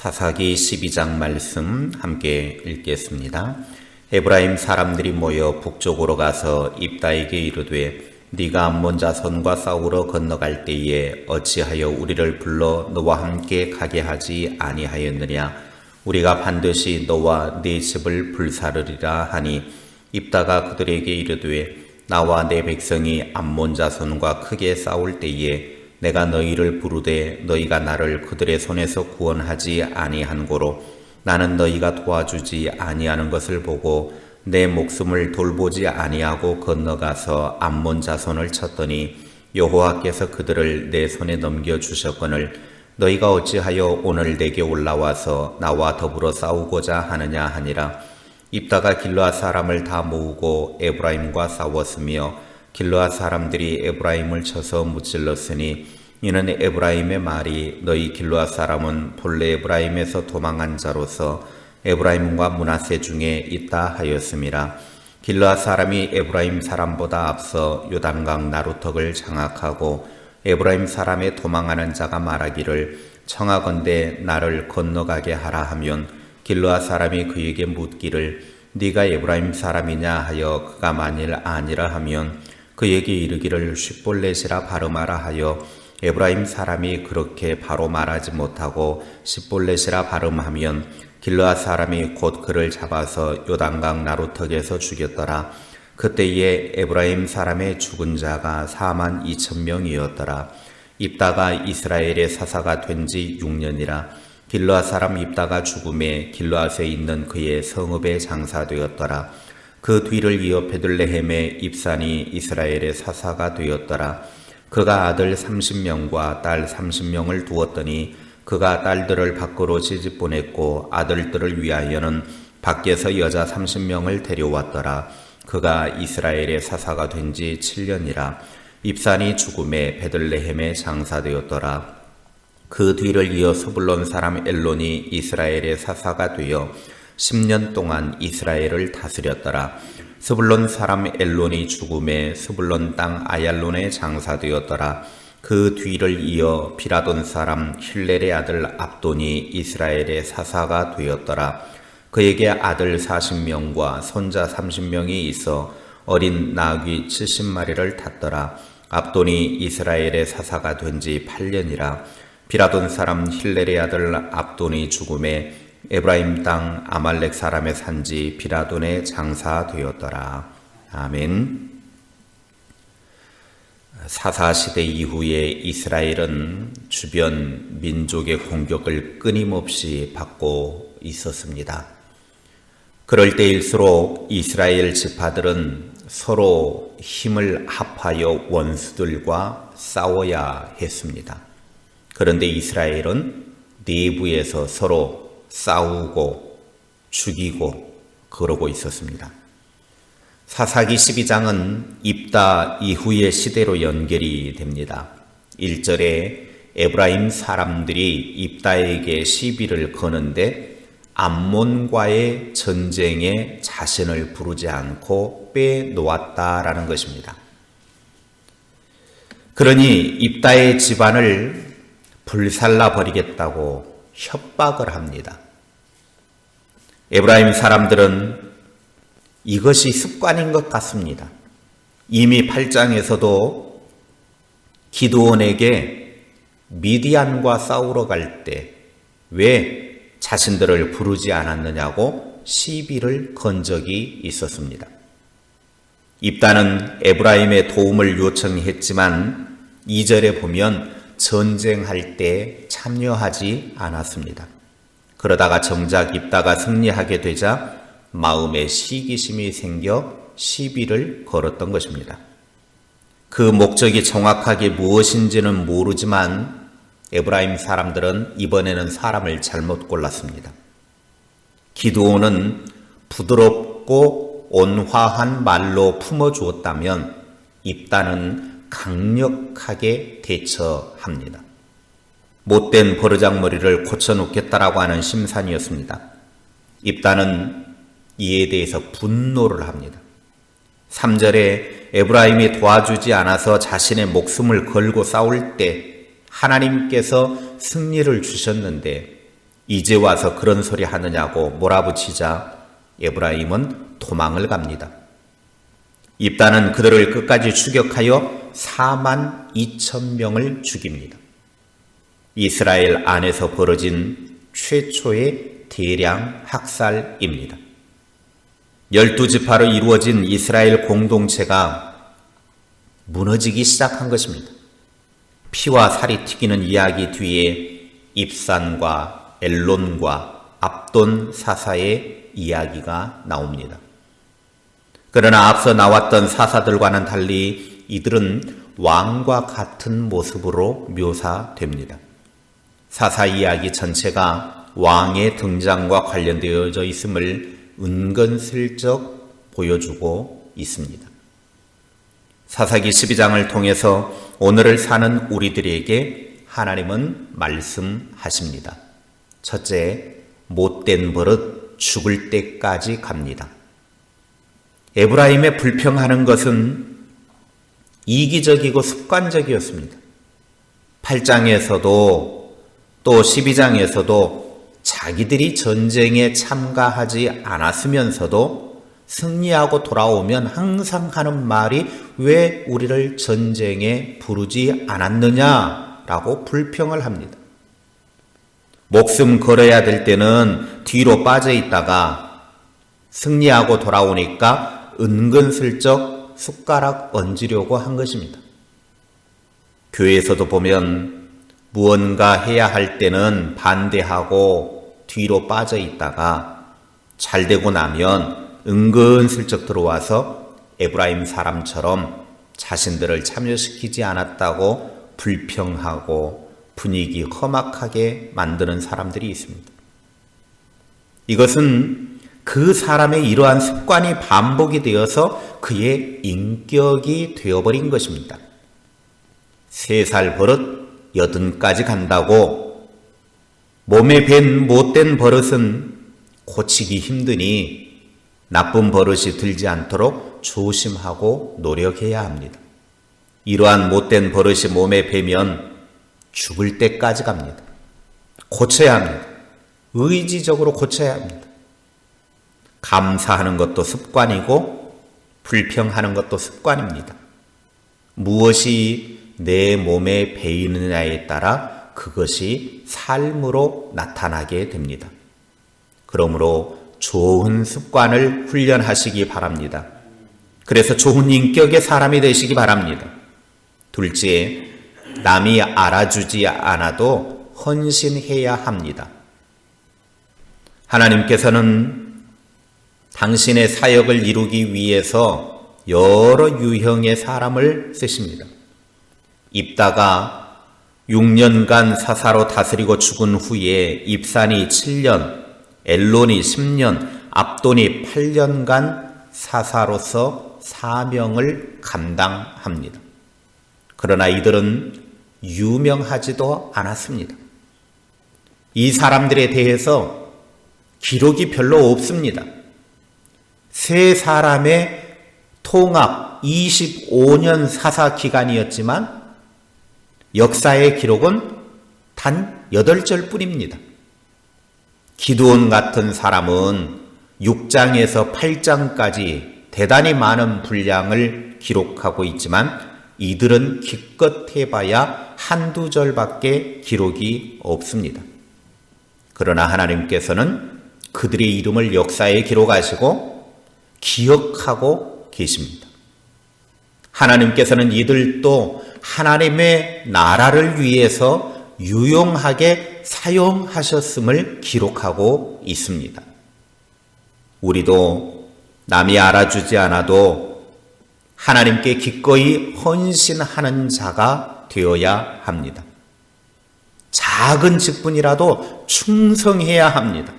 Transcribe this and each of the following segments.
사사기 12장 말씀 함께 읽겠습니다. 에브라임 사람들이 모여 북쪽으로 가서 입다에게 이르되 네가 암몬 자손과 싸우러 건너갈 때에 어찌하여 우리를 불러 너와 함께 가게 하지 아니하였느냐. 우리가 반드시 너와 네 집을 불사르리라 하니 입다가 그들에게 이르되 나와 내 백성이 암몬 자손과 크게 싸울 때에 내가 너희를 부르되 너희가 나를 그들의 손에서 구원하지 아니한 고로 나는 너희가 도와주지 아니하는 것을 보고 내 목숨을 돌보지 아니하고 건너가서 암몬 자손을 쳤더니 여호와께서 그들을 내 손에 넘겨주셨거늘 너희가 어찌하여 오늘 내게 올라와서 나와 더불어 싸우고자 하느냐 하니라. 입다가 길르앗 사람을 다 모으고 에브라임과 싸웠으며 길르앗 사람들이 에브라임을 쳐서 무찔렀으니 이는 에브라임의 말이 너희 길르앗 사람은 본래 에브라임에서 도망한 자로서 에브라임과 므낫세 중에 있다 하였음이라. 길르앗 사람이 에브라임 사람보다 앞서 요단강 나루턱을 장악하고 에브라임 사람의 도망하는 자가 말하기를 청하건대 나를 건너가게 하라 하면 길르앗 사람이 그에게 묻기를 네가 에브라임 사람이냐 하여 그가 만일 아니라 하면 그에게 이르기를 쉿볼렛이라 발음하라 하여 에브라임 사람이 그렇게 바로 말하지 못하고 쉿볼렛이라 발음하면 길르앗 사람이 곧 그를 잡아서 요단강 나루턱에서 죽였더라. 그때에 에브라임 사람의 죽은 자가 42,000명이었더라. 입다가 이스라엘의 사사가 된 지 6년이라. 길르앗 사람 입다가 죽음에 길르앗에 있는 그의 성읍에 장사되었더라. 그 뒤를 이어 베들레헴의 입산이 이스라엘의 사사가 되었더라. 그가 아들 30명과 딸 30명을 두었더니 그가 딸들을 밖으로 시집보냈고 아들들을 위하여는 밖에서 여자 30명을 데려왔더라. 그가 이스라엘의 사사가 된 지 7년이라. 입산이 죽음에 베들레헴에 장사되었더라. 그 뒤를 이어 스불론 사람 엘론이 이스라엘의 사사가 되어 10년 동안 이스라엘을 다스렸더라. 스불론 사람 엘론이 죽음에 스불론 땅 아얄론에 장사되었더라. 그 뒤를 이어 비라돈 사람 힐렐의 아들 압돈이 이스라엘의 사사가 되었더라. 그에게 아들 40명과 손자 30명이 있어 어린 나귀 70마리를 탔더라. 압돈이 이스라엘의 사사가 된 지 8년이라. 비라돈 사람 힐렐의 아들 압돈이 죽음에 에브라임 땅 아말렉 사람의 산지 비라돈에 장사되었더라. 아멘. 사사시대 이후에 이스라엘은 주변 민족의 공격을 끊임없이 받고 있었습니다. 그럴 때일수록 이스라엘 지파들은 서로 힘을 합하여 원수들과 싸워야 했습니다. 그런데 이스라엘은 내부에서 서로 싸우고 죽이고 그러고 있었습니다. 사사기 12장은 입다 이후의 시대로 연결이 됩니다. 1절에 에브라임 사람들이 입다에게 시비를 거는데 암몬과의 전쟁에 자신을 부르지 않고 빼놓았다라는 것입니다. 그러니 입다의 집안을 불살라 버리겠다고 협박을 합니다. 에브라임 사람들은 이것이 습관인 것 같습니다. 이미 8장에서도 기드온에게 미디안과 싸우러 갈 때 왜 자신들을 부르지 않았느냐고 시비를 건 적이 있었습니다. 입다는 에브라임의 도움을 요청했지만 2절에 보면 전쟁할 때 참여하지 않았습니다. 그러다가 정작 입다가 승리하게 되자 마음에 시기심이 생겨 시비를 걸었던 것입니다. 그 목적이 정확하게 무엇인지는 모르지만 에브라임 사람들은 이번에는 사람을 잘못 골랐습니다. 기드온은 부드럽고 온화한 말로 품어주었다면 입다는 강력하게 대처합니다. 못된 버르장머리를 고쳐놓겠다라고 하는 심산이었습니다. 입다는 이에 대해서 분노를 합니다. 3절에 에브라임이 도와주지 않아서 자신의 목숨을 걸고 싸울 때 하나님께서 승리를 주셨는데 이제 와서 그런 소리 하느냐고 몰아붙이자 에브라임은 도망을 갑니다. 입다는 그들을 끝까지 추격하여 4만 2천 명을 죽입니다. 이스라엘 안에서 벌어진 최초의 대량 학살입니다. 12지파로 이루어진 이스라엘 공동체가 무너지기 시작한 것입니다. 피와 살이 튀기는 이야기 뒤에 입산과 엘론과 압돈 사사의 이야기가 나옵니다. 그러나 앞서 나왔던 사사들과는 달리 이들은 왕과 같은 모습으로 묘사됩니다. 사사 이야기 전체가 왕의 등장과 관련되어져 있음을 은근슬쩍 보여주고 있습니다. 사사기 12장을 통해서 오늘을 사는 우리들에게 하나님은 말씀하십니다. 첫째, 못된 버릇 죽을 때까지 갑니다. 에브라임의 불평하는 것은 이기적이고 습관적이었습니다. 8장에서도 또 12장에서도 자기들이 전쟁에 참가하지 않았으면서도 승리하고 돌아오면 항상 하는 말이 왜 우리를 전쟁에 부르지 않았느냐라고 불평을 합니다. 목숨 걸어야 될 때는 뒤로 빠져 있다가 승리하고 돌아오니까 은근슬쩍 숟가락 얹으려고 한 것입니다. 교회에서도 보면 무언가 해야 할 때는 반대하고 뒤로 빠져 있다가 잘 되고 나면 은근슬쩍 들어와서 에브라임 사람처럼 자신들을 참여시키지 않았다고 불평하고 분위기 험악하게 만드는 사람들이 있습니다. 이것은 그 사람의 이러한 습관이 반복이 되어서 그의 인격이 되어버린 것입니다. 3살 버릇 80까지 간다고 몸에 밴 못된 버릇은 고치기 힘드니 나쁜 버릇이 들지 않도록 조심하고 노력해야 합니다. 이러한 못된 버릇이 몸에 배면 죽을 때까지 갑니다. 고쳐야 합니다. 의지적으로 고쳐야 합니다. 감사하는 것도 습관이고 불평하는 것도 습관입니다. 무엇이 내 몸에 배이느냐에 따라 그것이 삶으로 나타나게 됩니다. 그러므로 좋은 습관을 훈련하시기 바랍니다. 그래서 좋은 인격의 사람이 되시기 바랍니다. 둘째, 남이 알아주지 않아도 헌신해야 합니다. 하나님께서는 당신의 사역을 이루기 위해서 여러 유형의 사람을 쓰십니다. 입다가 6년간 사사로 다스리고 죽은 후에 입산이 7년, 엘론이 10년, 압돈이 8년간 사사로서 사명을 감당합니다. 그러나 이들은 유명하지도 않았습니다. 이 사람들에 대해서 기록이 별로 없습니다. 세 사람의 통합 25년 사사 기간이었지만 역사의 기록은 단 8절 뿐입니다. 기드온 같은 사람은 6장에서 8장까지 대단히 많은 분량을 기록하고 있지만 이들은 기껏 해봐야 한두 절밖에 기록이 없습니다. 그러나 하나님께서는 그들의 이름을 역사에 기록하시고 기억하고 계십니다. 하나님께서는 이들도 하나님의 나라를 위해서 유용하게 사용하셨음을 기록하고 있습니다. 우리도 남이 알아주지 않아도 하나님께 기꺼이 헌신하는 자가 되어야 합니다. 작은 직분이라도 충성해야 합니다.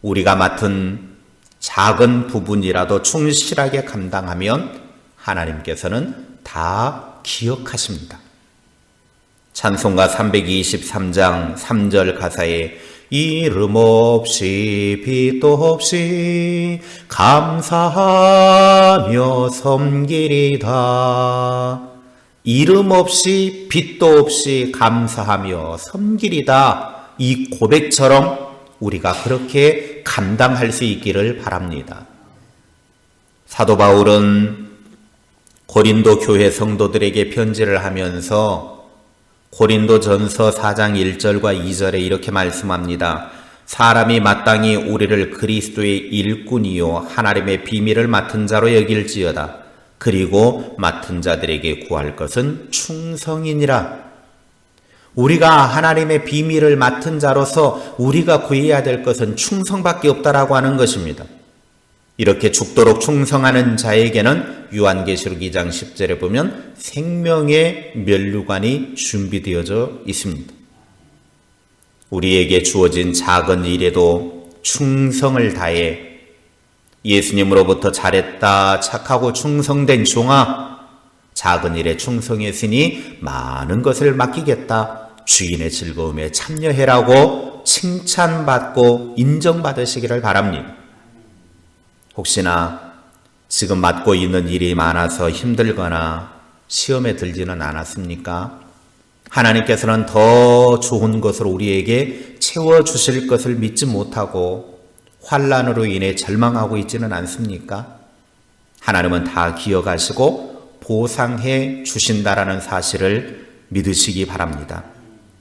우리가 맡은 작은 부분이라도 충실하게 감당하면 하나님께서는 다 기억하십니다. 찬송가 323장 3절 가사에 이름 없이 빛도 없이 감사하며 섬기리다. 이름 없이 빛도 없이 감사하며 섬기리다. 이 고백처럼 우리가 그렇게 감당할 수 있기를 바랍니다. 사도 바울은 고린도 교회 성도들에게 편지를 하면서 고린도전서 4장 1절과 2절에 이렇게 말씀합니다. 사람이 마땅히 우리를 그리스도의 일꾼이요 하나님의 비밀을 맡은 자로 여길지어다. 그리고 맡은 자들에게 구할 것은 충성이니라. 우리가 하나님의 비밀을 맡은 자로서 우리가 구해야 될 것은 충성밖에 없다라고 하는 것입니다. 이렇게 죽도록 충성하는 자에게는 요한계시록 2장 10절에 보면 생명의 면류관이 준비되어져 있습니다. 우리에게 주어진 작은 일에도 충성을 다해 예수님으로부터 잘했다 착하고 충성된 종아, 작은 일에 충성했으니 많은 것을 맡기겠다, 주인의 즐거움에 참여해라고 칭찬받고 인정받으시기를 바랍니다. 혹시나 지금 맡고 있는 일이 많아서 힘들거나 시험에 들지는 않았습니까? 하나님께서는 더 좋은 것을 우리에게 채워주실 것을 믿지 못하고 환난으로 인해 절망하고 있지는 않습니까? 하나님은 다 기억하시고 보상해 주신다라는 사실을 믿으시기 바랍니다.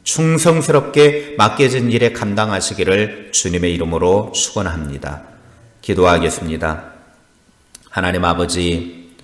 충성스럽게 맡겨진 일에 감당하시기를 주님의 이름으로 축원합니다. 기도하겠습니다. 하나님 아버지,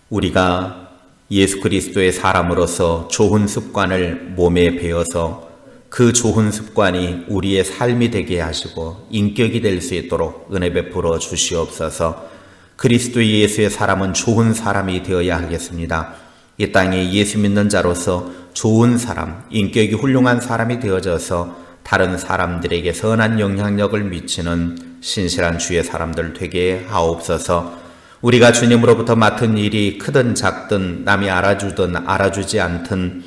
우리가 예수 그리스도의 사람으로서 좋은 습관을 몸에 배어서 그 좋은 습관이 우리의 삶이 되게 하시고 인격이 될 수 있도록 은혜 베풀어 주시옵소서. 그리스도 예수의 사람은 좋은 사람이 되어야 하겠습니다. 이 땅에 예수 믿는 자로서 좋은 사람, 인격이 훌륭한 사람이 되어져서 다른 사람들에게 선한 영향력을 미치는 신실한 주의 사람들 되게 하옵소서. 우리가 주님으로부터 맡은 일이 크든 작든 남이 알아주든 알아주지 않든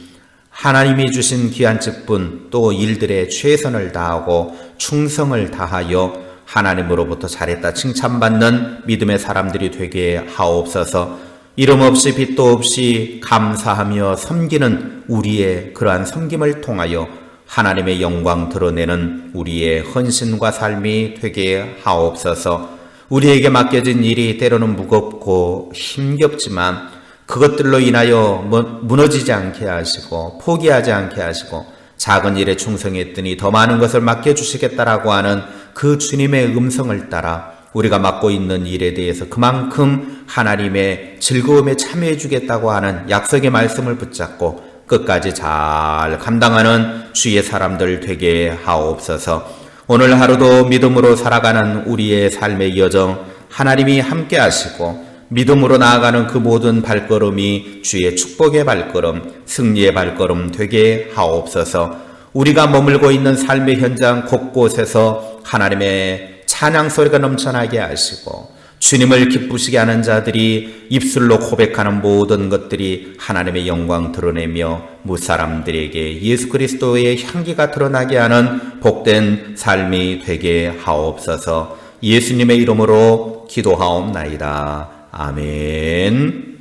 하나님이 주신 귀한 직분 또 일들에 최선을 다하고 충성을 다하여 하나님으로부터 잘했다 칭찬받는 믿음의 사람들이 되게 하옵소서. 이름 없이 빚도 없이 감사하며 섬기는 우리의 그러한 섬김을 통하여 하나님의 영광 드러내는 우리의 헌신과 삶이 되게 하옵소서. 우리에게 맡겨진 일이 때로는 무겁고 힘겹지만 그것들로 인하여 무너지지 않게 하시고 포기하지 않게 하시고 작은 일에 충성했더니 더 많은 것을 맡겨주시겠다라고 하는 그 주님의 음성을 따라 우리가 맡고 있는 일에 대해서 그만큼 하나님의 즐거움에 참여해 주겠다고 하는 약속의 말씀을 붙잡고 끝까지 잘 감당하는 주의 사람들 되게 하옵소서. 오늘 하루도 믿음으로 살아가는 우리의 삶의 여정 하나님이 함께 하시고 믿음으로 나아가는 그 모든 발걸음이 주의 축복의 발걸음, 승리의 발걸음 되게 하옵소서. 우리가 머물고 있는 삶의 현장 곳곳에서 하나님의 찬양 소리가 넘쳐나게 하시고 주님을 기쁘시게 하는 자들이 입술로 고백하는 모든 것들이 하나님의 영광 드러내며 무사람들에게 예수 그리스도의 향기가 드러나게 하는 복된 삶이 되게 하옵소서. 예수님의 이름으로 기도하옵나이다. 아멘.